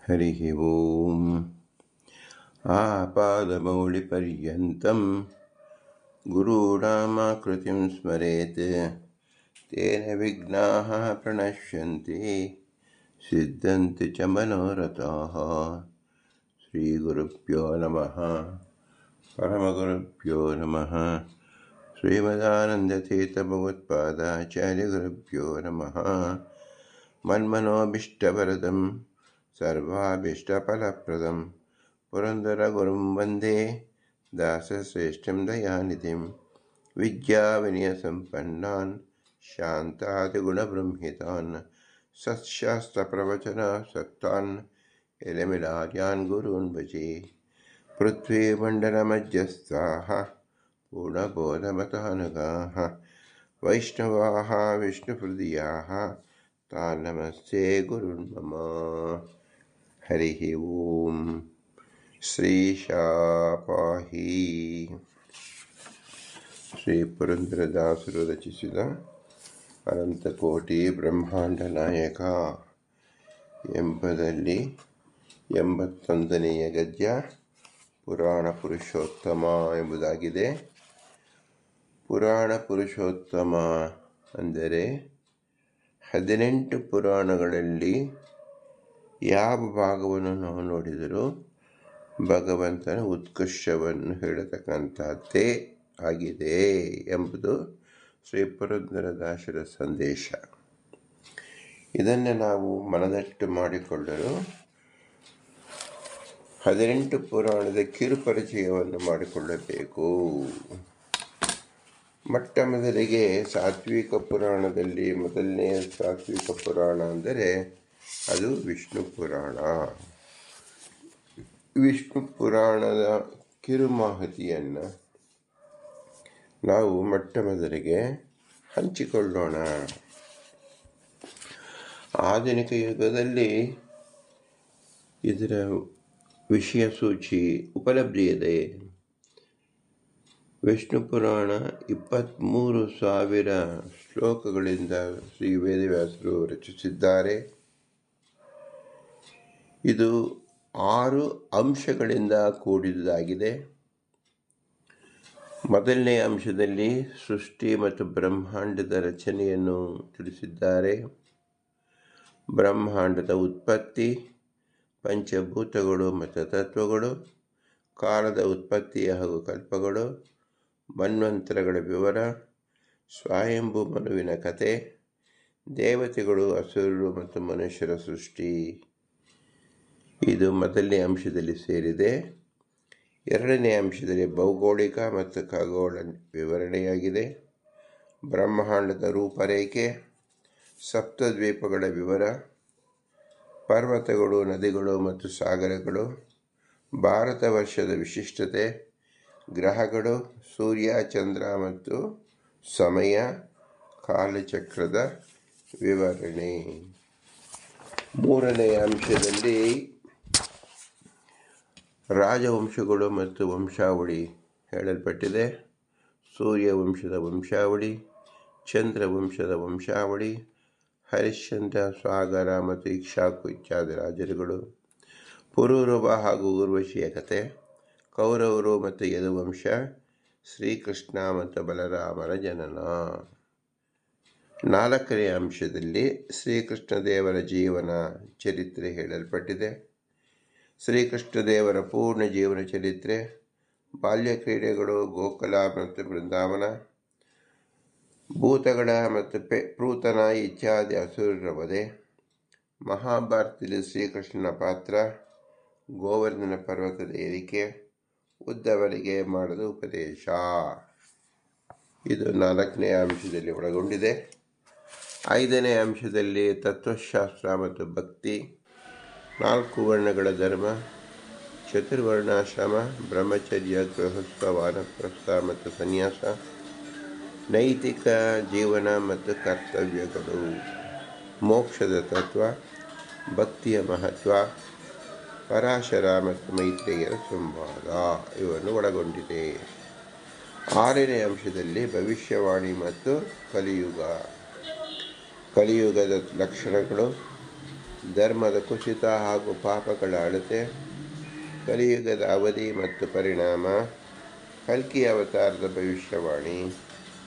हरिः ओम् आपादमौलिपर्यन्तं गुरूणामाकृतिं स्मरेत् तेन विघ्नाः प्रणश्यन्ति सिद्धन्ति च मनोरथाः। श्रीगुरुभ्यो नमः। परमगुरुभ्यो नमः। श्रीमदानन्दतीर्थभगवत्पादाचार्यगुरुभ्यो नमः। मन्मनोभीष्टवरदं सर्वाभीष्टफलप्रदं पुरन्दरगुरुं वन्दे दासश्रेष्ठं दयानिधिं विद्याविनयसम्पन्नान् शान्तादिगुणबृंहितान् सत्शास्त्रप्रवचनासक्तान् एलमिलार्यान् गुरून् भजे। पृथ्वीमण्डलमध्यस्थाः पूर्णबोधमतानुगाः वैष्णवाः विष्णुहृदयाः तान् नमस्ते गुरुर्मम। हरिः ओम्। ಶ್ರೀಶಾಪಾಹಿ. ಶ್ರೀ ಪುರಂದರದಾಸರು ರಚಿಸಿದ ಅನಂತಕೋಟಿ ಬ್ರಹ್ಮಾಂಡ ನಾಯಕ ಎಂಬುದರಲ್ಲಿ 81ನೆಯ ಗದ್ಯ ಪುರಾಣ ಪುರುಷೋತ್ತಮ ಎಂಬುದಾಗಿದೆ. ಪುರಾಣ ಪುರುಷೋತ್ತಮ ಅಂದರೆ 18 ಪುರಾಣಗಳಲ್ಲಿ ಯಾವ ಭಾಗವನ್ನು ನಾವು ನೋಡಿದರೂ ಭಗವಂತನ ಉತ್ಕರ್ಷವನ್ನು ಹೇಳತಕ್ಕಂಥದ್ದೇ ಆಗಿದೆ ಎಂಬುದು ಶ್ರೀ ಪುರಂದರದಾಸರ ಸಂದೇಶ. ಇದನ್ನು ನಾವು ಮನದಟ್ಟು ಮಾಡಿಕೊಳ್ಳಲು 18 ಪುರಾಣದ ಕಿರುಪರಿಚಯವನ್ನು ಮಾಡಿಕೊಳ್ಳಬೇಕು. ಮೊಟ್ಟ ಮೊದಲಿಗೆ ಸಾತ್ವಿಕ ಪುರಾಣದಲ್ಲಿ ಮೊದಲನೆಯ ಸಾತ್ವಿಕ ಪುರಾಣ ಅಂದರೆ ಅದು ವಿಷ್ಣು ಪುರಾಣ. ವಿಷ್ಣು ಪುರಾಣದ ಕಿರುಮಾಹಿತಿಯನ್ನು ನಾವು ಮೊಟ್ಟ ಮೊದಲಿಗೆ ಹಂಚಿಕೊಳ್ಳೋಣ. ಆಧುನಿಕ ಯುಗದಲ್ಲಿ ಇದರ ವಿಷಯ ಸೂಚಿ ಉಪಲಬ್ಧಿ ಇದೆ. ವಿಷ್ಣು ಪುರಾಣ 23,000 ಶ್ಲೋಕಗಳಿಂದ ಶ್ರೀ ವೇದವ್ಯಾಸರು ರಚಿಸಿದ್ದಾರೆ. ಇದು 6 ಅಂಶಗಳಿಂದ ಕೂಡಿದುದಾಗಿದೆ. ಮೊದಲನೇ ಅಂಶದಲ್ಲಿ ಸೃಷ್ಟಿ ಮತ್ತು ಬ್ರಹ್ಮಾಂಡದ ರಚನೆಯನ್ನು ತಿಳಿಸಿದ್ದಾರೆ. ಬ್ರಹ್ಮಾಂಡದ ಉತ್ಪತ್ತಿ, ಪಂಚಭೂತಗಳು ಮತ್ತು ತತ್ವಗಳು, ಕಾಲದ ಉತ್ಪತ್ತಿ ಹಾಗೂ ಕಲ್ಪಗಳು, ಮನ್ವಂತರಗಳ ವಿವರ, ಸ್ವಯಂಭೂ ಮನುವಿನ ಕತೆ, ದೇವತೆಗಳು, ಅಸುರರು ಮತ್ತು ಮನುಷ್ಯರ ಸೃಷ್ಟಿ. ಇದು ಮೊದಲನೇ ಅಂಶದಲ್ಲಿ ಸೇರಿದೆ. ಎರಡನೇ ಅಂಶದಲ್ಲಿ ಭೌಗೋಳಿಕ ಮತ್ತು ಖಗೋಳ ವಿವರಣೆಯಾಗಿದೆ. ಬ್ರಹ್ಮಾಂಡದ ರೂಪರೇಖೆ, ಸಪ್ತದ್ವೀಪಗಳ ವಿವರ, ಪರ್ವತಗಳು, ನದಿಗಳು ಮತ್ತು ಸಾಗರಗಳು, ಭಾರತ ವರ್ಷದ ವಿಶಿಷ್ಟತೆ, ಗ್ರಹಗಳು, ಸೂರ್ಯ, ಚಂದ್ರ ಮತ್ತು ಸಮಯ, ಕಾಲಚಕ್ರದ ವಿವರಣೆ. ಮೂರನೆಯ ಅಂಶದಲ್ಲಿ ರಾಜವಂಶಗಳು ಮತ್ತು ವಂಶಾವಳಿ ಹೇಳಲ್ಪಟ್ಟಿದೆ. ಸೂರ್ಯ ವಂಶದ ವಂಶಾವಳಿ, ಚಂದ್ರ ವಂಶದ ವಂಶಾವಳಿ, ಹರಿಶ್ಚಂದ್ರ, ಸಾಗರ ಮತ್ತು ಇಕ್ಷಾಕು ಇತ್ಯಾದಿ ರಾಜರುಗಳು, ಪುರೂರವ ಹಾಗೂ ಊರ್ವಶಿಯ ಕತೆ, ಕೌರವರು ಮತ್ತು ಯದುವಂಶ, ಶ್ರೀಕೃಷ್ಣ ಮತ್ತು ಬಲರಾಮರ ಜನನ. ನಾಲ್ಕನೇ ಅಂಶದಲ್ಲಿ ಶ್ರೀಕೃಷ್ಣ ದೇವರ ಜೀವನ ಚರಿತ್ರೆ ಹೇಳಲ್ಪಟ್ಟಿದೆ. ಶ್ರೀಕೃಷ್ಣ ದೇವರ ಪೂರ್ಣ ಜೀವನ ಚರಿತ್ರೆ, ಬಾಲ್ಯ ಕ್ರೀಡೆಗಳು, ಗೋಕುಲ ಮತ್ತು ಬೃಂದಾವನ, ಭೂತಗಳ ಮತ್ತು ಪ್ಲೂತನ ಇತ್ಯಾದಿ ಅಸುರರ ವಧೆ, ಮಹಾಭಾರತದಲ್ಲಿ ಶ್ರೀಕೃಷ್ಣನ ಪಾತ್ರ, ಗೋವರ್ಧನ ಪರ್ವತದ ಏರಿಕೆ, ಉದ್ದವರಿಗೆ ಮಾಡಿದ ಉಪದೇಶ. ಇದು 4ನೇ ಅಂಶದಲ್ಲಿ ಒಳಗೊಂಡಿದೆ. 5ನೇ ಅಂಶದಲ್ಲಿ ತತ್ವಶಾಸ್ತ್ರ ಮತ್ತು ಭಕ್ತಿ, 4 ವರ್ಣಗಳ ಧರ್ಮ, ಚತುರ್ವರ್ಣಾಶ್ರಮ, ಬ್ರಹ್ಮಚರ್ಯ, ಗೃಹಸ್ಥ, ವಾನಪ್ರಸ್ಥ ಮತ್ತು ಸನ್ಯಾಸ, ನೈತಿಕ ಜೀವನ ಮತ್ತು ಕರ್ತವ್ಯಗಳು, ಮೋಕ್ಷದ ತತ್ವ, ಭಕ್ತಿಯ ಮಹತ್ವ, ಪರಾಶರ ಮತ್ತು ಮೈತ್ರೇಯರ ಸಂವಾದ ಇವನ್ನು ಒಳಗೊಂಡಿದೆ. 6ನೇ ಅಂಶದಲ್ಲಿ ಭವಿಷ್ಯವಾಣಿ ಮತ್ತು ಕಲಿಯುಗ, ಕಲಿಯುಗದ ಲಕ್ಷಣಗಳು, ಧರ್ಮದ ಕುಸಿತ ಹಾಗೂ ಪಾಪಗಳ ಅಳತೆ, ಕಲಿಯುಗದ ಅವಧಿ ಮತ್ತು ಪರಿಣಾಮ, ಕಲ್ಕಿ ಅವತಾರದ ಭವಿಷ್ಯವಾಣಿ,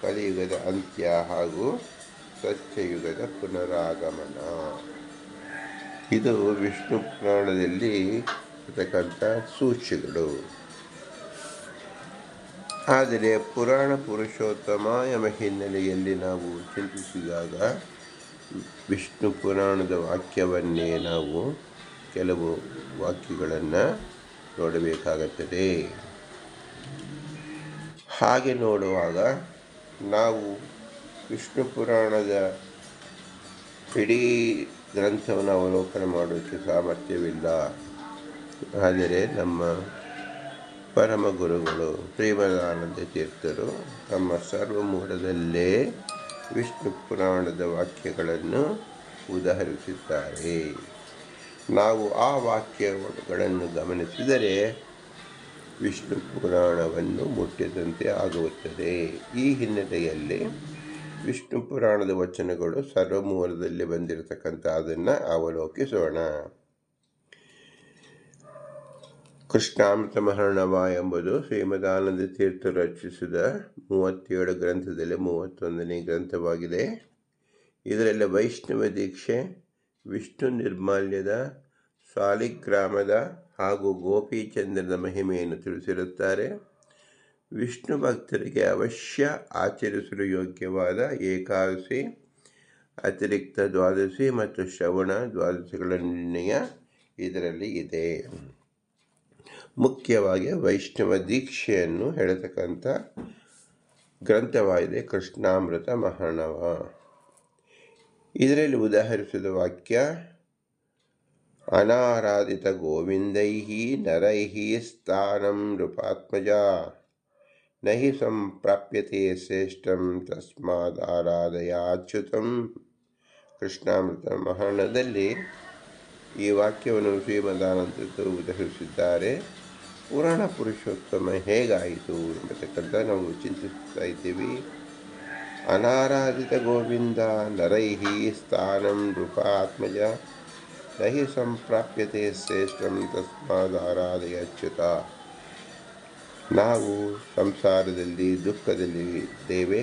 ಕಲಿಯುಗದ ಅಂತ್ಯ ಹಾಗೂ ಸತ್ಯಯುಗದ ಪುನರಾಗಮನ. ಇದು ವಿಷ್ಣು ಪುರಾಣದಲ್ಲಿ ಇರತಕ್ಕಂಥ ಸೂಚ್ಯಗಳು. ಆದರೆ ಪುರಾಣ ಪುರುಷೋತ್ತಮ ಎಂಬ ಹಿನ್ನೆಲೆಯಲ್ಲಿ ನಾವು ಚಿಂತಿಸಿದಾಗ ವಿಷ್ಣು ಪುರಾಣದ ವಾಕ್ಯವನ್ನೇ ನಾವು ಕೆಲವು ವಾಕ್ಯಗಳನ್ನು ನೋಡಬೇಕಾಗುತ್ತದೆ. ಹಾಗೆ ನೋಡುವಾಗ ನಾವು ವಿಷ್ಣು ಪುರಾಣದ ಇಡೀ ಗ್ರಂಥವನ್ನು ಅವಲೋಕನ ಮಾಡೋಕ್ಕೆ ಸಾಮರ್ಥ್ಯವಿಲ್ಲ. ಆದರೆ ನಮ್ಮ ಪರಮ ಗುರುಗಳು ಶ್ರೀಮದಾನಂದ ತೀರ್ಥರು ತಮ್ಮ ಸರ್ವಮೂಲದಲ್ಲೇ ವಿಷ್ಣು ಪುರಾಣದ ವಾಕ್ಯಗಳನ್ನು ಉದಾಹರಿಸಿದ್ದಾರೆ. ನಾವು ಆ ವಾಕ್ಯಗಳನ್ನು ಗಮನಿಸಿದರೆ ವಿಷ್ಣು ಪುರಾಣವನ್ನು ಮುಟ್ಟಿದಂತೆ ಆಗುತ್ತದೆ. ಈ ಹಿನ್ನೆಲೆಯಲ್ಲಿ ವಿಷ್ಣು ಪುರಾಣದ ವಚನಗಳು ಸರ್ವಮೂಲದಲ್ಲಿ ಬಂದಿರತಕ್ಕಂಥದ್ದನ್ನು ಅವಲೋಕಿಸೋಣ. ಕೃಷ್ಣಾಮೃತ ಮಹರ್ಣವ ಎಂಬುದು ಶ್ರೀಮದಾನಂದ ತೀರ್ಥರು ರಚಿಸಿದ 37 ಗ್ರಂಥದಲ್ಲಿ 31ನೇ ಗ್ರಂಥವಾಗಿದೆ. ಇದರಲ್ಲಿ ವೈಷ್ಣವ ದೀಕ್ಷೆ, ವಿಷ್ಣು ನಿರ್ಮಾಲ್ಯದ, ಸಾಲಿಗ್ರಾಮದ ಹಾಗೂ ಗೋಪೀಚಂದ್ರನ ಮಹಿಮೆಯನ್ನು ತಿಳಿಸಿರುತ್ತಾರೆ. ವಿಷ್ಣು ಭಕ್ತರಿಗೆ ಅವಶ್ಯ ಆಚರಿಸಲು ಯೋಗ್ಯವಾದ ಏಕಾದಶಿ, ಅತಿರಿಕ್ತ ದ್ವಾದಶಿ ಮತ್ತು ಶ್ರವಣ ದ್ವಾದಶಿಗಳ ನಿರ್ಣಯ ಇದರಲ್ಲಿ ಇದೆ. ಮುಖ್ಯವಾಗಿ ವೈಷ್ಣವ ದೀಕ್ಷೆಯನ್ನು ಹೇಳತಕ್ಕಂಥ ಗ್ರಂಥವಾಗಿದೆ ಕೃಷ್ಣಾಮೃತ ಮಹರ್ಣವ. ಇದರಲ್ಲಿ ಉದಾಹರಿಸಿದ ವಾಕ್ಯ: ಅನಾರಾಧಿತ ಗೋವಿಂದೈಃ ನರೈಃ ಸ್ಥಾನಂ ನೃಪಾತ್ಮಜ ನಹಿ ಸಂಪ್ರಾಪ್ಯತೆ ಶ್ರೇಷ್ಠಂ ತಸ್ಮಾದ್ ಆರಾಧಯ ಅಚ್ಯುತಂ. ಕೃಷ್ಣಾಮೃತ ಮಹರ್ಣದಲ್ಲಿ ಈ ವಾಕ್ಯವನ್ನು ಶ್ರೀಮದಾನಂದರು ಉದಾಹರಿಸಿದ್ದಾರೆ. ಪುರಾಣ ಪುರುಷೋತ್ತಮ ಹೇಗಾಯಿತು ಎಂಬತಕ್ಕಂಥ ನಾವು ಚಿಂತಿಸ್ತಾ ಇದ್ದೀವಿ. ಅನಾರಾಧಿತ ಗೋವಿಂದ ನರೈಃ ಸ್ಥಾನಂ ನೃಪಾತ್ಮಜ ನಹಿ ಸಂಪ್ರಾಪ್ಯತೆ ಶ್ರೇಷ್ಠಂ ತಸ್ಮಾದ್ ಆರಾಧಯ ಅಚ್ಯುತ. ನಾವು ಸಂಸಾರದಲ್ಲಿ ದುಃಖದಲ್ಲಿ ಇದ್ದೇವೆ.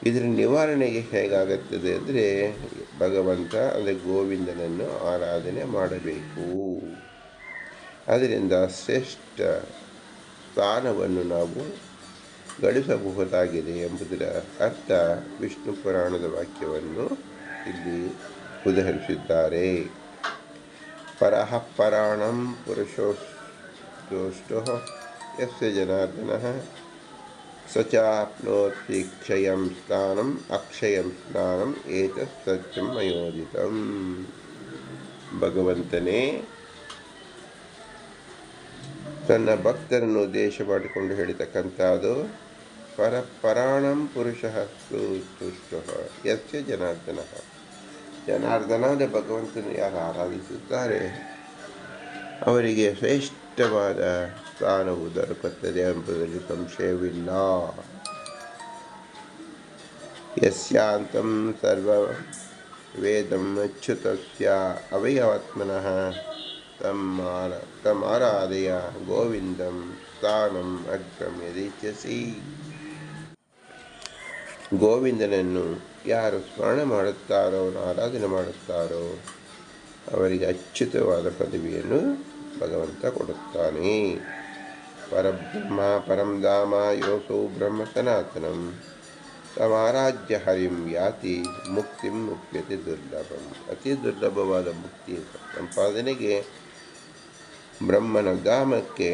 ಇದರ ನಿವಾರಣೆಗೆ ಹೇಗಾಗುತ್ತದೆ ಅಂದರೆ ಭಗವಂತ ಅಂದರೆ ಗೋವಿಂದನನ್ನು ಆರಾಧನೆ ಮಾಡಬೇಕು. ಅದರಿಂದ ಶ್ರೇಷ್ಠ ಸ್ಥಾನವನ್ನು ನಾವು ಗಳಿಸಬಹುದಾಗಿದೆ ಎಂಬುದರ ಅರ್ಥ ವಿಷ್ಣು ಪುರಾಣದ ವಾಕ್ಯವನ್ನು ಇಲ್ಲಿ ಉದಾಹರಿಸಿದ್ದಾರೆ. ಪರಃ ಪರಾಣಂ ಪುರುಷೋಷ್ಟೋ ಯಸ್ಯ ಜನಾರ್ದನಃ ಸಚಾಪ್ನೋತಿ ಕ್ಷಯಂ ಸ್ಥಾನಂ ಅಕ್ಷಯಂ ಸ್ನಾನಂ ಏತತ್ ಸತ್ಯಂ ಮಯೋದಿತಂ. ಭಗವಂತನೇ ತನ್ನ ಭಕ್ತರನ್ನು ಉದ್ದೇಶ ಮಾಡಿಕೊಂಡು ಹೇಳಿತಕ್ಕಂಥದ್ದು ಪರಾಣಂ ಪುರುಷಃ ತುಷ್ಟೋ ಯಸ್ಯ ಜನಾರ್ದನಃ. ಜನಾರ್ದನಾದ ಭಗವಂತನು ಯಾರು ಆರಾಧಿಸುತ್ತಾರೆ ಅವರಿಗೆ ಶ್ರೇಷ್ಠವಾದ ಸ್ಥಾನವು ದೊರಕುತ್ತದೆ ಎಂಬುದರಲ್ಲಿ ಸಂಶಯವಿಲ್ಲ. ಯಸ್ಯಾಂತಂ ಸರ್ವ ವೇದಂ ಅಚ್ಯುತಸ್ಯ ಅವಯವಾತ್ಮನಃ ತಮಾರಾಧಯ ಗೋವಿಂದಂ ಸ್ಥಾನಂ ಅಗ್ರಂ ಯದಿಚ್ಛಸಿ. ಗೋವಿಂದನನ್ನು ಯಾರು ಸ್ಮರಣೆ ಮಾಡುತ್ತಾರೋ, ಆರಾಧನೆ ಮಾಡುತ್ತಾರೋ ಅವರಿಗೆ ಅಚ್ಯುತವಾದ ಪದವಿಯನ್ನು ಭಗವಂತ ಕೊಡುತ್ತಾನೆ. ಪರಬ್ರಹ್ಮ ಪರಂ ಧಾಮ ಯೋಸೌ ಬ್ರಹ್ಮ ಸನಾತನಂ ತಮಾರಾಧ್ಯ ಹರಿಂ ಯಾತಿ ಮುಕ್ತಿಂ ಮುಕ್ತಿಯತಿ ದುರ್ಲಭಂ. ಅತಿ ದುರ್ಲಭವಾದ ಮುಕ್ತಿ ಸಂಪಾದನೆಗೆ ಬ್ರಹ್ಮನ ಧಾಮಕ್ಕೆ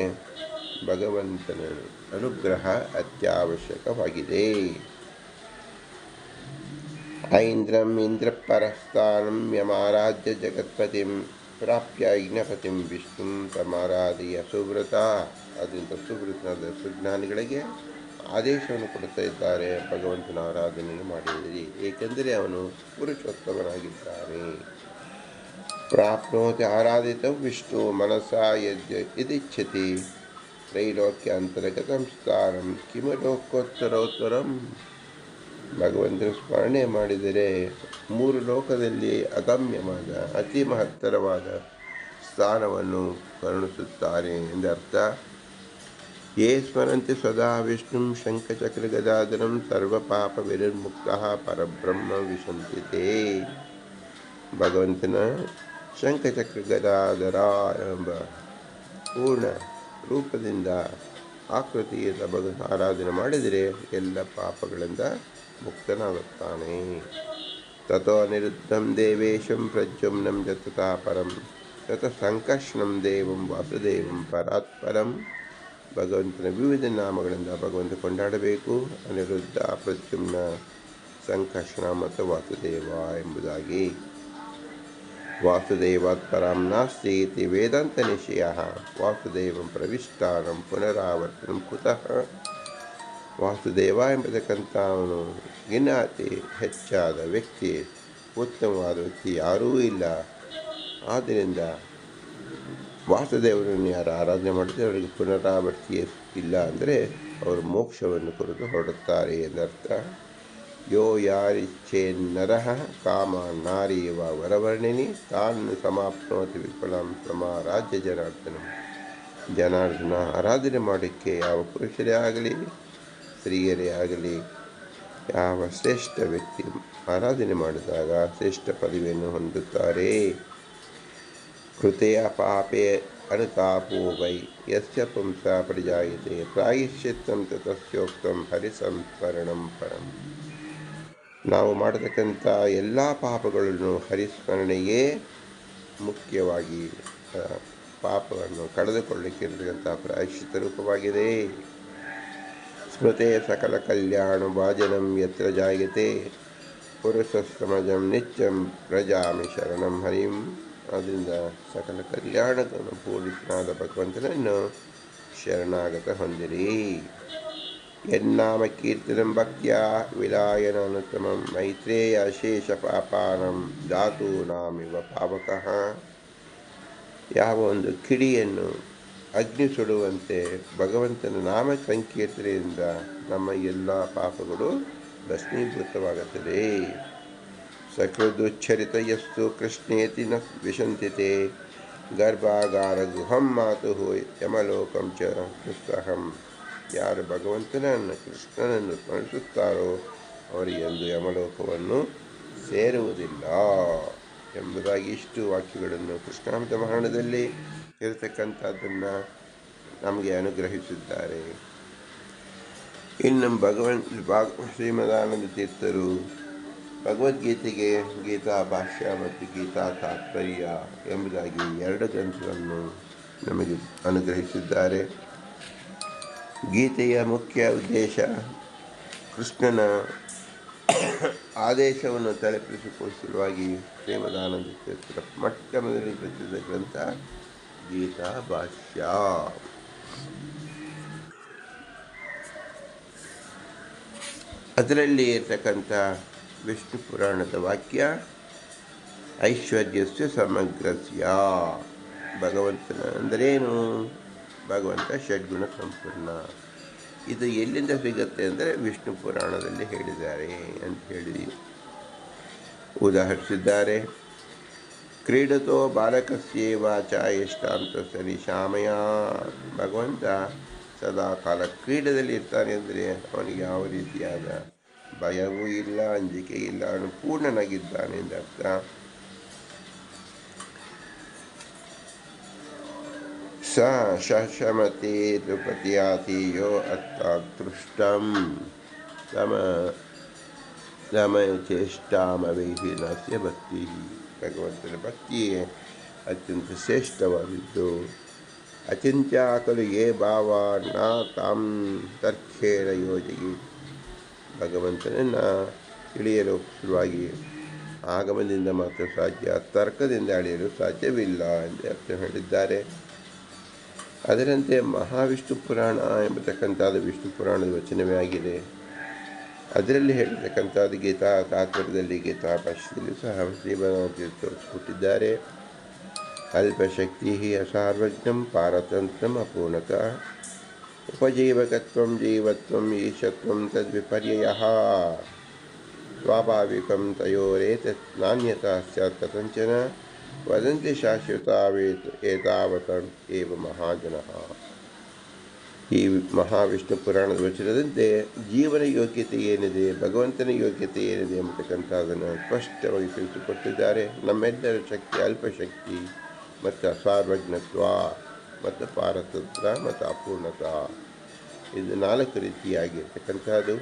ಭಗವಂತನ ಅನುಗ್ರಹ ಅತ್ಯವಶ್ಯಕವಾಗಿದೆ. ಐಂದ್ರಂ ಇಂದ್ರಪರಸ್ಥಾನಂ ಯಮಾರಾಧ್ಯ ಜಗತ್ಪತಿಂ ಪ್ರಾಪ್ಯ ಯಜ್ಞಪತಿಂ ವಿಷ್ಣುಂ ತಮಾರಾಧಯ ಸುವ್ರತ. ಅದರಿಂದ ಸುವೃತನಾದ ಸುಜ್ಞಾನಿಗಳಿಗೆ ಆದೇಶವನ್ನು ಕೊಡ್ತಾ ಇದ್ದಾರೆ, ಭಗವಂತನ ಆರಾಧನೆಯನ್ನು ಮಾಡಿದಿರಿ, ಏಕೆಂದರೆ ಅವನು ಪುರುಷೋತ್ತಮನಾಗಿದ್ದಾನೆ. ಪ್ರಾಪ್ನೋತಿ ಆರಾಧಿತ ವಿಷ್ಣು ಮನಸಾ ಯದಿಚ್ಛತಿ ತ್ರೈಲೋಕ್ಯಾಂತರ್ಗತಂ ಸ್ಥಾನಂ ಕಿಮ ಲೋಕೋತ್ತರೋತ್ತರಂ. ಭಗವಂತನ ಸ್ಮರಣೆ ಮಾಡಿದರೆ 3 ಲೋಕದಲ್ಲಿ ಅಗಮ್ಯವಾದ ಅತಿ ಮಹತ್ತರವಾದ ಸ್ಥಾನವನ್ನು ಕರುಣಿಸುತ್ತಾರೆ ಎಂದರ್ಥ. ಯೇ ಸ್ಮರಂತಿ ಸದಾ ವಿಷ್ಣುಂ ಶಂಖಚಕ್ರಗದಾಧರಂ ಸರ್ವಪಾಪ ವಿನಿರ್ಮುಕ್ತಃ ಪರಬ್ರಹ್ಮ ವಿಶಂತಿತೇ. ಭಗವಂತನ ಶಂಖಚಕ್ರ ಗದಾಧರ ಎಂಬ ಪೂರ್ಣ ರೂಪದಿಂದ ಆಕೃತಿಯಿಂದ ಭಗವಂತ ಆರಾಧನೆ ಮಾಡಿದರೆ ಎಲ್ಲ ಪಾಪಗಳಿಂದ ಮುಕ್ತನಾಗುತ್ತಾನೆ. ತಥೋ ಅನಿರುದ್ಧಂ ದೇವೇಶಂ ಪ್ರದ್ಯುಮ್ನಂ ಜತತಾ ಪರಂ ತತ ಸಂಕರ್ಷಣಂ ದೇವಂ ವಾಸುದೇವಂ ಪರಾತ್ಪರಂ. ಭಗವಂತನ ವಿವಿಧ ನಾಮಗಳಿಂದ ಭಗವಂತ ಕೊಂಡಾಡಬೇಕು. ಅನಿರುದ್ಧ, ಪ್ರದ್ಯುಮ್ನ, ಸಂಕರ್ಷಣ ಮತ್ತು ವಾಸುದೇವ ಎಂಬುದಾಗಿ. ವಾಸುದೇವಾತ್ ಪರಂ ನಾಸ್ತಿ ಇತಿ ವೇದಾಂತ ನಿಶ್ಚಯಃ. ವಾಸುದೇವಂ ಪ್ರವಿಷ್ಟಾನಂ ಪುನರಾವರ್ತನಂ ಕುತಃ. ವಾಸುದೇವ ಎಂಬತಕ್ಕಂಥ ಅವನು ಅತಿ ಹೆಚ್ಚಾದ ವ್ಯಕ್ತಿ, ಉತ್ತಮವಾದ ವ್ಯಕ್ತಿ ಯಾರೂ ಇಲ್ಲ. ಆದ್ದರಿಂದ ವಾಸುದೇವರನ್ನು ಯಾರು ಆರಾಧನೆ ಮಾಡಿದರೆ ಅವರಿಗೆ ಪುನರಾವರ್ತಿ ಇಲ್ಲ, ಅಂದರೆ ಅವರು ಮೋಕ್ಷವನ್ನು ಕುರಿತು ಹೊರಡುತ್ತಾರೆ ಎಂದರ್ಥ. ಯೋ ಯಾರಿಚ್ಛೇನ್ನರಃ ಕಾಮ ನಾರೀವ ವರವರ್ಣಿನಿ ತಾನು ಸಮಾಪ್ನೋತಿ ವಿಫಲಂ ಸಮಾರಾಜ್ಯ ಜನಾರ್ದನ. ಆರಾಧನೆ ಮಾಡೋಕ್ಕೆ ಯಾವ ಪುರುಷರೇ ಆಗಲಿ ಸ್ತ್ರೀಯರೇ ಆಗಲಿ ಯಾವ ಶ್ರೇಷ್ಠ ವ್ಯಕ್ತಿ ಆರಾಧನೆ ಮಾಡಿದಾಗ ಶ್ರೇಷ್ಠ ಪದವಿಯನ್ನು ಹೊಂದುತ್ತಾರೆ. ಕೃತೆಯ ಪಾಪೇ ಅನುತಾಪೋ ವೈ ಯಸ್ಯ ಪುಂಸ ಪ್ರಜಾಯತೆ ಪ್ರಾಯಶ್ಚಿತ್ತಂ ತಸ್ಯೋಕ್ತಂ ಹರಿಸಂಸ್ಮರಣಂ ಪರಂ. ನಾವು ಮಾಡತಕ್ಕಂಥ ಎಲ್ಲ ಪಾಪಗಳನ್ನು ಹರಿಸ್ಮರಣೆಯೇ ಮುಖ್ಯವಾಗಿ ಪಾಪವನ್ನು ಕಳೆದುಕೊಳ್ಳಲಿಕ್ಕಿರತಕ್ಕಂಥ ಪ್ರಾಯಶ್ಚಿತ್ತ ರೂಪವಾಗಿದೆ. ಸ್ಮೃತೆ ಸಕಲ ಕಲ್ಯಾಣ ಭಾಜನಂ ಯತ್ರ ಜಾಯತೆ ಪುರುಷಸ್ತಮಜಂ ನಿತ್ಯಂ ಪ್ರಜಾಮಿ ಶರಣಂ ಹರಿಂ. ಆದ್ದರಿಂದ ಸಕಲ ಕಲ್ಯಾಣವನ್ನು ಪೂರ್ಣಿತನಾದ ಭಗವಂತನನ್ನು ಶರಣಾಗತ ಹೊಂದಿರಿ. ಯನ್ನಾಮ ಕೀರ್ತನಂ ಭಕ್ತ್ಯ ವಿಲಾಯನಾನುತ್ತಮಂ ಮೈತ್ರೇಯ ಅಶೇಷ ಪಾಪಾನಂ ಧಾತೂನಾಮಿವ ಪಾವಕಃ. ಯಾವ ಒಂದು ಕಿಡಿಯನ್ನು ಅಗ್ನಿ ಸುಡುವಂತೆ ಭಗವಂತನ ನಾಮ ಸಂಕೀರ್ತನೆಯಿಂದ ನಮ್ಮ ಎಲ್ಲ ಪಾಪಗಳು ಭಸ್ಮೀಭೂತವಾಗುತ್ತದೆ. ಸಕೃದುಚ್ಛರಿತ ಯಸ್ತು ಕೃಷ್ಣೇತಿ ನ ವಿಶಂತಿತೆ ಗರ್ಭಾಗಾರ ಗುಹಂ ಮಾತು ಯಮಲೋಕಂ ಚ ದುಸ್ಸಹಂ. ಯಾರು ಭಗವಂತನನ್ನು ಕೃಷ್ಣನನ್ನು ಸ್ಮರಿಸುತ್ತಾರೋ ಅವರಿಗೆ ಎಂದು ಯಮಲೋಕವನ್ನು ಸೇರುವುದಿಲ್ಲ ಎಂಬುದಾಗಿ ಇಷ್ಟು ವಾಕ್ಯಗಳನ್ನು ಕೃಷ್ಣಾಮೃತ ಮಹಾರಣದಲ್ಲಿ ಇರತಕ್ಕಂಥದ್ದನ್ನು ನಮಗೆ ಅನುಗ್ರಹಿಸಿದ್ದಾರೆ. ಇನ್ನು ಶ್ರೀಮದಾನಂದ ತೀರ್ಥರು ಭಗವದ್ಗೀತೆಗೆ ಗೀತಾ ಭಾಷ್ಯ ಮತ್ತು ಗೀತಾ ತಾತ್ಪರ್ಯ ಎಂಬುದಾಗಿ 2 ಗ್ರಂಥಗಳನ್ನು ನಮಗೆ ಅನುಗ್ರಹಿಸಿದ್ದಾರೆ. ಗೀತೆಯ ಮುಖ್ಯ ಉದ್ದೇಶ ಕೃಷ್ಣನ ಆದೇಶವನ್ನು ತಲುಪಿಸಿಕೊಳ್ಳುವ ಸಲುವಾಗಿ ಶ್ರೀಮದಾನಂದ ತೀರ್ಥರ ಮೊಟ್ಟ ಮೊದಲಿಗೆ ರಚಿಸಿದ ಗ್ರಂಥ ಗೀತಾ ಭಾಷ್ಯ. ಅದರಲ್ಲಿ ಇರತಕ್ಕಂಥ ವಿಷ್ಣು ಪುರಾಣದ ವಾಕ್ಯ ಐಶ್ವರ್ಯಸ್ಯ ಸಮಗ್ರಸ್ಯ. ಭಗವಂತನ ಅಂದರೇನು? ಭಗವಂತ ಷಡ್ಗುಣ ಸಂಪೂರ್ಣ. ಇದು ಎಲ್ಲಿಂದ ಸಿಗುತ್ತೆ ಅಂದರೆ ವಿಷ್ಣು ಪುರಾಣದಲ್ಲಿ ಹೇಳಿದ್ದಾರೆ ಅಂತ ಹೇಳಿ ಉದಾಹರಿಸಿದ್ದಾರೆ. ಕ್ರೀಡತೋ ಬಾಲಕಸ್ಯೇವ ಚಾಯಷ್ಟಾಂತ ಸನಿಶಾಮಯ. ಭಗವಂತ ಸದಾ ಕಾಲ ಕ್ರೀಡದಲ್ಲಿ ಇರ್ತಾನೆ ಅಂದರೆ ಅವನಿಗೆ ಯಾವ ರೀತಿಯಾದ ಭಯವೂ ಇಲ್ಲ, ಅಂಜಿಕೆ ಇಲ್ಲ, ಅವನು ಪೂರ್ಣನಾಗಿದ್ದಾನೆ ಎಂದರ್ಥ. ಸ ಶಮತೆ ದ್ರುಪತಿಯಾತಿ ಯೋ ಅರ್ಥಾತೃಷ್ಟಂ ಸಮಚೇಷ್ಟಾಮವೈಹಿನಸ್ಯ ಭಕ್ತಿ. ಭಗವಂತನ ಭಕ್ತಿಯೇ ಅತ್ಯಂತ ಶ್ರೇಷ್ಠವಾದದ್ದು. ಅಚಿಂತ್ಯ ಖಲು ಯೇ ಭಾವ ನ ತಾಂ ತರ್ಕೇಣ ಯೋಜಗಿ. ಭಗವಂತನನ್ನು ತಿಳಿಯಲು ಸಲುವಾಗಿ ಆಗಮನದಿಂದ ಮಾತ್ರ ಸಾಧ್ಯ, ತರ್ಕದಿಂದ ಅಳೆಯಲು ಸಾಧ್ಯವಿಲ್ಲ ಎಂದು ಅರ್ಥ ಹೇಳಿದ್ದಾರೆ. ಅದರಂತೆ ಮಹಾವಿಷ್ಣು ಪುರಾಣ ಎಂಬತಕ್ಕಂಥದ್ದು ವಿಷ್ಣು ಪುರಾಣದ ವಚನವೇ ಆಗಿದೆ. ಅದರಲ್ಲಿ ಹೇಳಿರ್ತಕ್ಕಂಥದ್ದು ಗೀತಾ ತಾತ್ಪರ್ಯದಲ್ಲಿ ಗೀತಾ ಭಾಷ್ಯದಲ್ಲಿ ಸಹ ಶ್ರೀಮದಾನಂದ ತೋರಿಸಿಕೊಟ್ಟಿದ್ದಾರೆ. ಅಲ್ಪಶಕ್ತಿ ಅಸಾರ್ವಜ್ಞಂ ಪಾರತಂತ್ರಂ ಅಪೂರ್ಣತಃ ಉಪಜೀವಕತ್ವಂ ಜೀವತ್ವಂ ಈಶತ್ವಂ ತದ್ವಿಪರ್ಯಯಃ. ಸ್ವಾಭಾವಿಕಂ ತಯೋರೇತತ್ ನಾಣ್ಯತಾ ಸ್ಯಾತ್ ಕಥಂಚನ ವದಂತಿ ಶಾಶ್ವತಾವೇತ್ ಏತಾವತ ಏವ ಮಹಾಜನಃ. ಈ ಮಹಾವಿಷ್ಣು ಪುರಾಣದ ವಚನದಂತೆ ಜೀವನ ಯೋಗ್ಯತೆ ಏನಿದೆ, ಭಗವಂತನ ಯೋಗ್ಯತೆ ಏನಿದೆ ಎಂಬತಕ್ಕಂಥದ್ದನ್ನು ಸ್ಪಷ್ಟವಾಗಿ ತಿಳಿಸಿಕೊಟ್ಟಿದ್ದಾರೆ. ನಮ್ಮೆಲ್ಲರ ಶಕ್ತಿ ಅಲ್ಪಶಕ್ತಿ ಮತ್ತು ಸಾರ್ವಜ್ಞತ್ವ ಮತ್ತು ಪಾರತಂತ್ರ ಮತ್ತು ಅಪೂರ್ಣತ, ಇದು 4 ರೀತಿಯಾಗಿರ್ತಕ್ಕಂಥದ್ದು.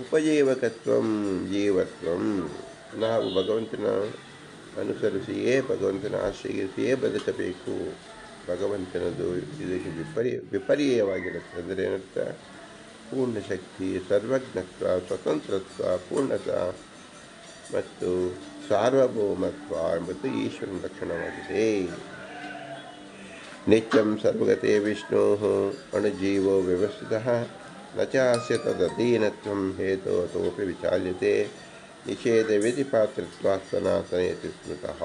ಉಪಜೀವಕತ್ವಂ ಜೀವತ್ವಂ, ನಾವು ಭಗವಂತನ ಅನುಸರಿಸಿಯೇ ಭಗವಂತನ ಆಶ್ರಯಿಸಿಯೇ ಬದುಕಬೇಕು. ಭಗವಂತನದು ಇದಕ್ಕೆ ವಿಪರ್ಯಯವಾಗಿರುತ್ತೆ. ಅಂದರೆ ಏನರ್ಥ? ಪೂರ್ಣ ಶಕ್ತಿ, ಸರ್ವಜ್ಞತ್ವ, ಸ್ವತಂತ್ರತ್ವ, ಪೂರ್ಣತ ಮತ್ತು ಸಾರ್ವಭೌಮತ್ವ ಎಂಬುದು ಈಶ್ವರನ ಲಕ್ಷಣವಾಗಿದೆ. ನಿತ್ಯಂ ಸರ್ವಗತೆ ವಿಷ್ಣು ಅಣುಜೀವೋ ವ್ಯವಸ್ಥಿತಃ ನ ಚಾಸ್ಯ ತದಧೀನತ್ವಂ ಹೇತೋ ಅಥೋಪಿ ವಿಚಾಲ್ಯತೆ ನಿಷೇಧ ವಿಧಿಪಾತ್ರತ್ವಾತ್ ಸನಾತನೇತಿ ಸ್ಮೃತಃ.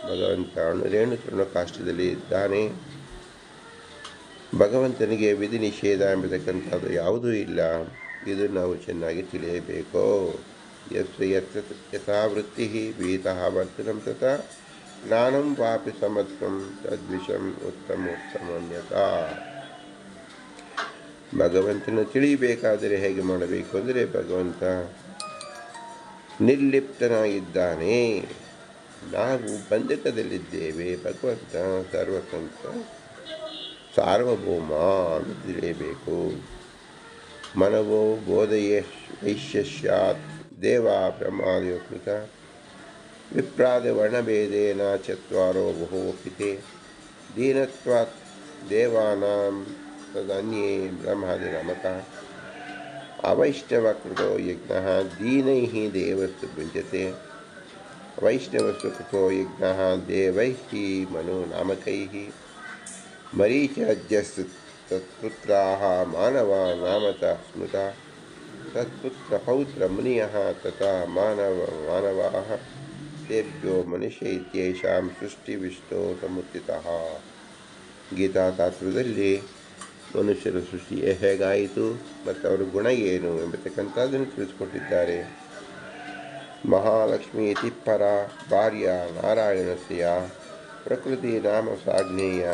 ಭಗವಂತ ರೇಣು ತೃಣಕಾಷ್ಟದಲ್ಲಿ ಇದ್ದಾನೆ. ಭಗವಂತನಿಗೆ ವಿಧಿ ನಿಷೇಧ ಎಂಬತಕ್ಕಂಥದ್ದು ಯಾವುದೂ ಇಲ್ಲ. ಇದು ನಾವು ಚೆನ್ನಾಗಿ ತಿಳಿಯಬೇಕು. ಯಥಾವೃತ್ತಿ ವಿಹಿತಃ ವರ್ತನಂ ತಥಾ ಜ್ಞಾನಂ ವಾಪಿ ಸಮತ್ವಂ ತದ್ವಿಷಂ ಉತ್ತಮೋತ್ತಮನ್ಯತಾ. ಭಗವಂತನ ತಿಳಿಯಬೇಕಾದರೆ ಹೇಗೆ ಮಾಡಬೇಕು ಅಂದರೆ, ಭಗವಂತ ನಿರ್ಲಿಪ್ತನಾಗಿದ್ದಾನೆ, ನಾವು ಬಂಧಕದಲ್ಲಿದ್ದೇವೆ, ಭಗವಂತ ಸರ್ವತಂತ್ರ ಸಾರ್ವಭೌಮ ಅಂತ ತಿಳಿಯಬೇಕು. ಮನವೋ ಬೋಧಯೇ ವೈಶ್ಯಸ್ಯಾತ್ ದೇವ ಬ್ರಹ್ಮಾದಿಸ್ಮೃತ ವಿಪ್ರಾದ ವರ್ಣಭೇದೇನ ಚತ್ವಾರೋ ಬಹುಪಿತೆ ದೀನತ್ವಾತ್ ದೇವಾನಾಂ ತದನ್ಯೇ ಬ್ರಹ್ಮಾದಿನಾಮಕಃ ಅವೈಷ್ಣವಕೃತೋ ಯಜ್ಞಃ ದೀನೈಃ ದೇವಸ್ತು ಭುಂಜತೆ ವೈಷ್ಣವಸ್ತು ಕೃತೋ ಯಜ್ಞಃ ದೇವೈಃ ಮನೋ ನಾಮಕೈಃ ಮರೀಚರ್ಯಸ್ತು ತತ್ಪುತ್ರಾಃ ಮಾನವಾ ನಾಮತಃ ಸ್ಮೃತಃ ತತ್ಪುತ್ರಪೌತ್ರ ಮುನಿಯಃ ತಥಾ ಮಾನವಾಃ ತೇಭ್ಯೋ ಮನುಷ್ಯ ಇತ್ಯೇಷಾಂ ಸೃಷ್ಟಿ ವಿಷ್ಣು ಸಮುತ್ತಿತಃ. ಗೀತಾ ತಾತ್ಪರ್ಯದಲ್ಲಿ ಮನುಷ್ಯರ ಸೃಷ್ಟಿ ಹೇಗಾಯಿತು ಮತ್ತು ಅವರ ಗುಣ ಏನು ಎಂಬತಕ್ಕಂಥದ್ದನ್ನು ತಿಳಿಸಿಕೊಟ್ಟಿದ್ದಾರೆ. ಮಹಾಲಕ್ಷ್ಮೀ ಇತಿ ಪರ ಭಾರ್ಯ ನಾರಾಯಣಸ್ಯ ಪ್ರಕೃತಿ ನಾಮ ಸಾಜ್ಞೇಯ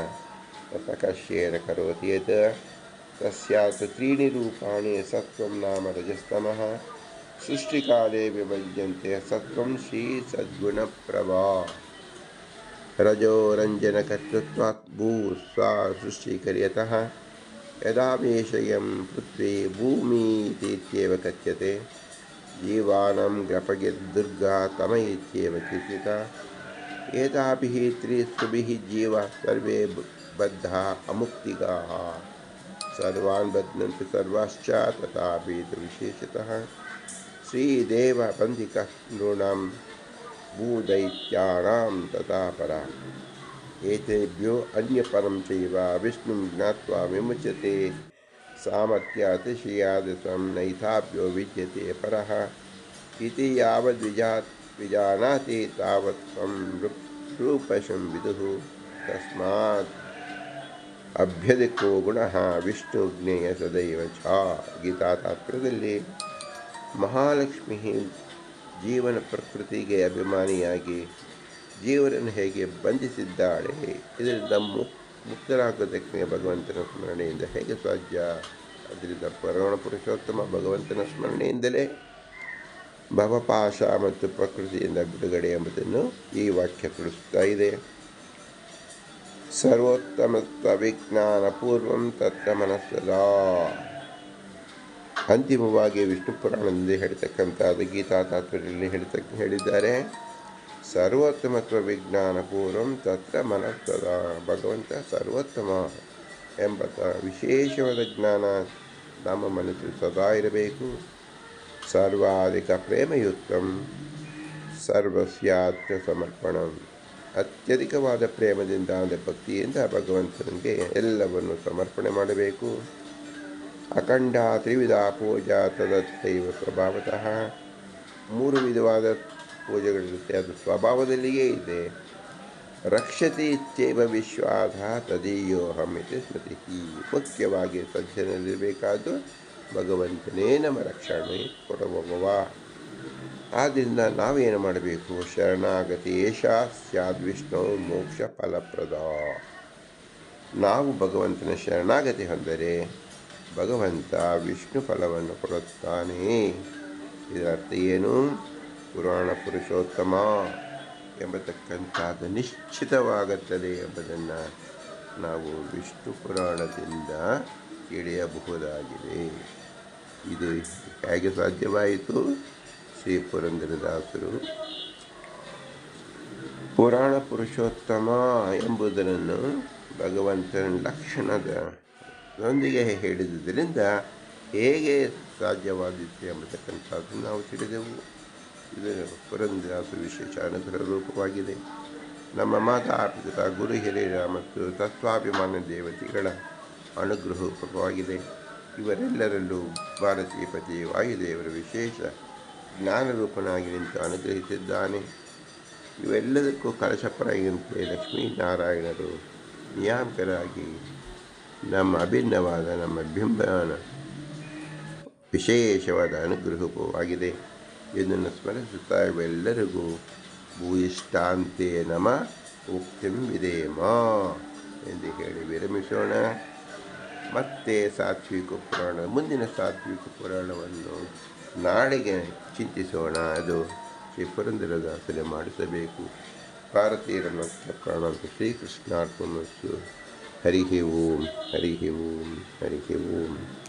ಸಕಶ್ಯೇನ ಕರೋತಿ ಯತ್ ತಸ್ಯಾತ್ ತ್ರೀಣಿ ರೂಪಾಣಿ ಸತ್ವಂ ನಾಮ ರಜಸ್ತಮಃ ಸೃಷ್ಟಿಕಾಲೇ ವಿಭಜ್ಯಂತೆ ಸತ್ವಂ ಶ್ರೀ ಸದ್ಗುಣಪ್ರಭಾ ರಜೋ ರಂಜನಕರ್ತೃತ್ವಾತ್ ಭೂ ಸ್ವ ಸೃಷ್ಟಿಕರ್ಯತಃ ಯದಾ ವೇಷಯಂ ಪೃಥ್ವಿ ಭೂಮಿ ಇತ್ಯೇವ ಕಥ್ಯತೆ ಜೀವಾನಾಂ ಗ್ರಪಗಿರ್ದುರ್ಗಾ ತಮ ಇತ್ಯೇವ ಕೀರ್ತಿತಾ ಏತಾಭಿಃ ತ್ರಿಸ್ಸುಭಿಃ ಜೀವ ಸರ್ವೇ ಬದ್ಧಾ ಅಮುಕ್ತಿಗಾಃ ಸರ್ವಾನ್ ಬಧ್ನಂತಿ ಸರ್ವಾಶ್ಚ ತಥಾಪಿ ವಿಶೇಷತಃ ಶ್ರೀದೇವ ಬಂಧಿಕಃ ನೃಣಾಂ ಭೂದೈತ್ಯಾನಾಂ ತಥಾ ಪರಃ ಏತೇಭ್ಯೋ ಅನ್ಯಪರಂ ಚೈವ ವಿಷ್ಣುಂ ಜ್ಞಾತ್ವಾ ವಿಮುಚ್ಯತೆ ಸಾಮರ್ಥ್ಯಾತಿಶಯಾದ್ ಸ್ವಂ ನೈತಾಭ್ಯೋ ವಿದ್ಯತೆ ಪರಃ ಇತಿ ಯಾವದ್ವಿಜಾನಾತಿ ತಾವತ್ ತ್ವಂ ರೂಪಶಂ ವಿದುಃ ತಸ್ಮಾತ್ ಅಭ್ಯಧಿಕೋ ಗುಣಃ ವಿಷ್ಣು ಜ್ಞೇಯ ಸದೈವ ಛ. ಗೀತಾ ತಾತ್ಪರ್ಯದಲ್ಲಿ ಮಹಾಲಕ್ಷ್ಮಿ ಜೀವನ ಪ್ರಕೃತಿಗೆ ಅಭಿಮಾನಿಯಾಗಿ ಜೀವನನ್ನು ಹೇಗೆ ಬಂಧಿಸಿದ್ದಾಳೆ, ಇದರಿಂದ ಮುಕ್ತರಾಗೋದಕ್ಕೆ ಭಗವಂತನ ಸ್ಮರಣೆಯಿಂದ ಹೇಗೆ ಸಾಧ್ಯ? ಅದರಿಂದ ಪರಮ ಪುರುಷೋತ್ತಮ ಭಗವಂತನ ಸ್ಮರಣೆಯಿಂದಲೇ ಭವಪಾಶ ಮತ್ತು ಪ್ರಕೃತಿಯಿಂದ ಬಿಡುಗಡೆ ಎಂಬುದನ್ನು ಈ ವಾಕ್ಯ ತಿಳಿಸುತ್ತಾ ಇದೆ. ಸರ್ವೋತ್ತಮತ್ವ ವಿಜ್ಞಾನ ಪೂರ್ವಂ ತತ್ರ ಮನಸ್ಸದಾ. ಅಂತಿಮವಾಗಿ ವಿಷ್ಣು ಪುರಾಣದಿಂದ ಹೇಳ್ತಕ್ಕಂಥದ್ದು ಗೀತಾ ತಾತ್ಪರ್ಯದಲ್ಲಿ ಹೇಳಿದ್ದಾರೆ. ಸರ್ವೋತ್ತಮತ್ವ ವಿಜ್ಞಾನ ಪೂರ್ವಂ ತತ್ರ ಮನಸ್ಸದ. ಭಗವಂತ ಸರ್ವೋತ್ತಮ ಎಂಬ ವಿಶೇಷವಾದ ಜ್ಞಾನ ನಮ್ಮ ಮನಸ್ಸು ಸದಾ ಇರಬೇಕು. ಸರ್ವಾಧಿಕ ಪ್ರೇಮಯುಕ್ತಂ ಸರ್ವಸ್ಯಾತ್ಮ ಸಮರ್ಪಣಂ. ಅತ್ಯಧಿಕವಾದ ಪ್ರೇಮದಿಂದ ಅಂದರೆ ಭಕ್ತಿಯಿಂದ ಭಗವಂತನಿಗೆ ಎಲ್ಲವನ್ನು ಸಮರ್ಪಣೆ ಮಾಡಬೇಕು. ಅಖಂಡ ತ್ರಿವಿಧ ಪೂಜಾ ತದೈವ ಸ್ವಭಾವತಃ. 3 ವಿಧವಾದ ಪೂಜೆಗಳಿರುತ್ತೆ, ಅದು ಸ್ವಭಾವದಲ್ಲಿಯೇ ಇದೆ. ರಕ್ಷತಿ ಇತ್ಯೇವ ವಿಶ್ವಾಸ ತದೀಯೋಹಂ ಇತಿ ಸ್ಮೃತಿ. ಮುಖ್ಯವಾಗಿ ಸಜ್ಜನಲ್ಲಿರಬೇಕಾದ್ದು ಭಗವಂತನೇ ನಮ್ಮ ರಕ್ಷಣೆ ಕೊಡುವವ. ಆದ್ದರಿಂದ ನಾವೇನು ಮಾಡಬೇಕು? ಶರಣಾಗತಿ ಏಷಾ ಸ್ಯಾದ್ವಿಷ್ಣು ಮೋಕ್ಷ ಫಲಪ್ರದ. ನಾವು ಭಗವಂತನ ಶರಣಾಗತಿ ಹೊಂದರೆ ಭಗವಂತ ವಿಷ್ಣು ಫಲವನ್ನು ಕೊಡುತ್ತಾನೆ. ಇದರ ಅರ್ಥ ಏನು? ಪುರಾಣ ಪುರುಷೋತ್ತಮ ಎಂಬತಕ್ಕಂಥದ್ದು ನಿಶ್ಚಿತವಾಗುತ್ತದೆ ಎಂಬುದನ್ನು ನಾವು ವಿಷ್ಣು ಪುರಾಣದಿಂದ ತಿಳಿಯಬಹುದಾಗಿದೆ. ಇದು ಹೇಗೆ ಸಾಧ್ಯವಾಯಿತು? ಶ್ರೀ ಪುರಂದರದಾಸರು ಪುರಾಣ ಪುರುಷೋತ್ತಮ ಎಂಬುದನ್ನು ಭಗವಂತನ ಲಕ್ಷಣದೊಂದಿಗೆ ಹೇಳಿದುದರಿಂದ ಹೇಗೆ ಸಾಧ್ಯವಾದಿತ್ತು ಎಂಬತಕ್ಕಂಥದ್ದು ನಾವು ತಿಳಿದೆವು. ಇದು ಪುರಂದರದಾಸರ ವಿಶೇಷ ಅನುಗ್ರಹ ರೂಪವಾಗಿದೆ. ನಮ್ಮ ಮಾತಾಪಿತ ಗುರು ಹಿರಿಯರ ಮತ್ತು ತತ್ವಾಭಿಮಾನ ದೇವತೆಗಳ ಅನುಗ್ರಹ ರೂಪವಾಗಿದೆ. ಇವರೆಲ್ಲರಲ್ಲೂ ಭಾರತೀಯ ಪತಿ ವಾಯುದೇವರ ವಿಶೇಷ ಜ್ಞಾನರೂಪನಾಗಿ ನಿಂತು ಅನುಗ್ರಹಿಸಿದ್ದಾನೆ. ಇವೆಲ್ಲದಕ್ಕೂ ಕಲಶಪ್ರಾಯಂತೆ ಲಕ್ಷ್ಮೀನಾರಾಯಣರು ನಿಯಾಮಕರಾಗಿ ನಮ್ಮ ಅಭಿನ್ನವಾದ ನಮ್ಮ ಬಿಂಬನ ವಿಶೇಷವಾದ ಅನುಗ್ರಹವಾಗಿದೆ ಇದನ್ನು ಸ್ಮರಿಸುತ್ತಾ ಇವೆಲ್ಲರಿಗೂ ಭೂಯಿಷ್ಠಾಂತೆ ನಮ ಉಕ್ತಿಂ ವಿಧೇಮ ಎಂದು ಹೇಳಿ ವಿರಮಿಸೋಣ. ಮತ್ತೆ ಸಾತ್ವಿಕ ಪುರಾಣ, ಮುಂದಿನ ಸಾತ್ವಿಕ ಪುರಾಣವನ್ನು ನಾಳೆಗೆ ಚಿಂತಿಸೋಣ. ಅದು ಶ್ರೀ ಪುರಂದರದಾಸರೇ ಮಾಡಿಸಬೇಕು. ಭಾರತೀಯರ ಪ್ರಾಣ ಶ್ರೀಕೃಷ್ಣಾರ್ಪಣಸ್ಸು. ಹರಿ ಓಂ, ಹರಿ ಓಂ, ಹರಿ ಓಂ.